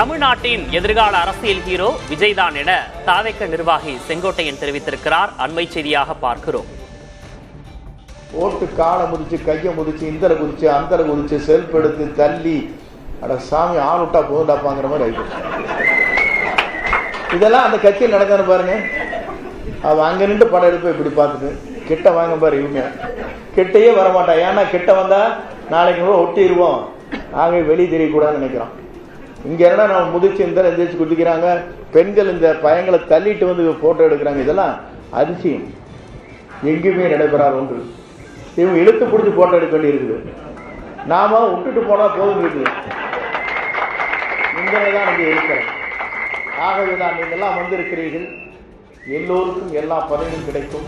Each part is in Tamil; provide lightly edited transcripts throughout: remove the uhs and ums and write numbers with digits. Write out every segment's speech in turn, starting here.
தமிழ்நாட்டின் எதிர்கால அரசியல் ஹீரோ விஜய் தான் என தாவேக நிர்வாகி செங்கோட்டையன் தெரிவித்திருக்கிறார். அண்மை செய்தியாக பார்க்கிறோம். ஓட்டு காலை முதிச்சு, கையை முதிச்சு, இந்தரை குதிச்சு, அந்தரை குதிச்சு, செல்ஃப் எடுத்து தள்ளி, அட சாமி ஆள் விட்டா போகுண்டாப்பாங்கிற மாதிரி ஆயிடுச்சு. இதெல்லாம் அந்த கட்சியில் நடக்கான்னு பாருங்க. அவ அங்க நின்று படம் எடுப்ப இப்படி பார்த்துட்டு கிட்ட வாங்க பாரு. இவங்க கிட்டையே வரமாட்டா. ஏன்னா கிட்ட வந்தா நாளைக்கு கூட ஒட்டிடுவோம், ஆகவே வெளியே தெரியக்கூடாதுன்னு நினைக்கிறான். இங்க என்ன நம்ம முதிச்சு இந்த எந்திரிச்சு குதிக்கிறாங்க. பெண்கள் இந்த பையங்களை தள்ளிட்டு வந்து போட்டோ எடுக்கிறாங்க. இதெல்லாம் அதிசயம், எங்கேயுமே நடைபெறாத ஒன்று. இவங்க இழுத்து பிடிச்சி போட்டோ எடுக்க வேண்டி இருக்குது. நாம விட்டுட்டு போனா போதும் இருக்குது. நீங்களே தான் இங்கே இருக்கிறேன். ஆகவேதான் நீங்கள்லாம் வந்திருக்கிறீர்கள். எல்லோருக்கும் எல்லா பதவியும் கிடைக்கும்.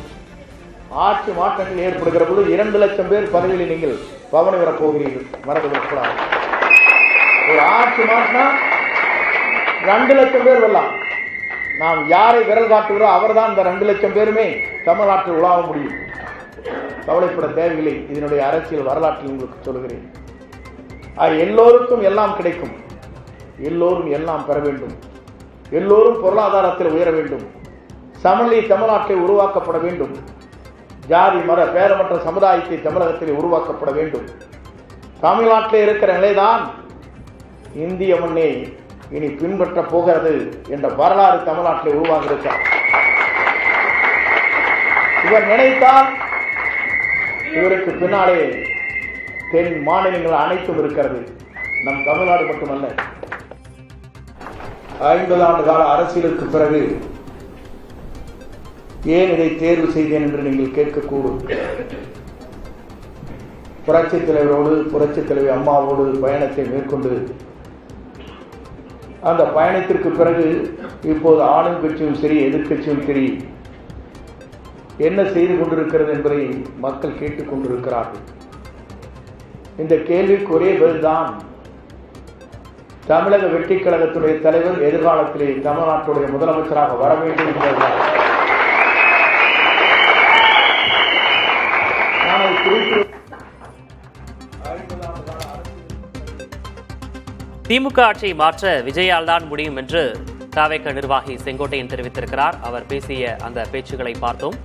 ஆட்சி மாற்றங்கள் ஏற்படுகிற போது 2 லட்சம் பேர் பதவியில் நீங்கள் பவனி வரப் போகிறீர்கள். மறந்து விடக்கூடாது. ஒரு ஆட்சி மாற்றினா 2 லட்சம் பேர் வரலாம். நாம் யாரை விரல் காட்டுகிறோம் அவர் தான் இந்த 2 லட்சம் பேருமே தமிழ்நாட்டில் உலாவ முடியும். கவலைப்பட தேவையில்லை. இதனுடைய அரசியல் வரலாற்றில் உங்களுக்கு சொல்கிறேன். எல்லோருக்கும் எல்லாம் கிடைக்கும். எல்லோரும் எல்லாம் பெற வேண்டும். எல்லோரும் பொருளாதாரத்தில் உயர வேண்டும். சமநிலை தமிழ்நாட்டில் உருவாக்கப்பட வேண்டும். ஜாதி மத பேரமற்ற சமுதாயத்தை தமிழகத்தில் உருவாக்கப்பட வேண்டும். தமிழ்நாட்டில் இருக்கிற நிலைதான் இந்திய மண்ணே இனி பின்பற்ற போகிறது என்ற வரலாறு தமிழ்நாட்டில் உருவாகியிருக்கிறார். இவர் நினைத்தால் இவருக்கு பின்னாலே தென் மாநிலங்கள் அனைத்தும் இருக்கிறது. நம் தமிழ்நாடு மட்டுமல்ல. 50 ஆண்டு கால அரசியலுக்கு பிறகு ஏன் இதை தேர்வு செய்தேன் என்று நீங்கள் கேட்கக்கூடும். புரட்சித் தலைவரோடு, புரட்சித் தலைவி அம்மாவோடு பயணத்தை மேற்கொண்டு அந்த பயணத்திற்கு பிறகு இப்போது ஆளும் கட்சியும் சரி, எதிர்கட்சியும் சரி என்ன செய்து கொண்டிருக்கிறது என்பதை மக்கள் கேட்டுக் கொண்டிருக்கிறார்கள். இந்த கேள்விக்கு ஒரே பதில்தான், தமிழக வெற்றிக் கழகத்துடைய தலைவர் எதிர்காலத்திலே தமிழ்நாட்டுடைய முதலமைச்சராக வர வேண்டும் என்பதுதான். திமுக ஆட்சியை மாற்ற விஜயால் தான் முடியும் என்று தாவேக நிர்வாகி செங்கோட்டையன் தெரிவித்திருக்கிறார். அவர் பேசிய அந்த பேச்சுக்களை பார்த்தோம்.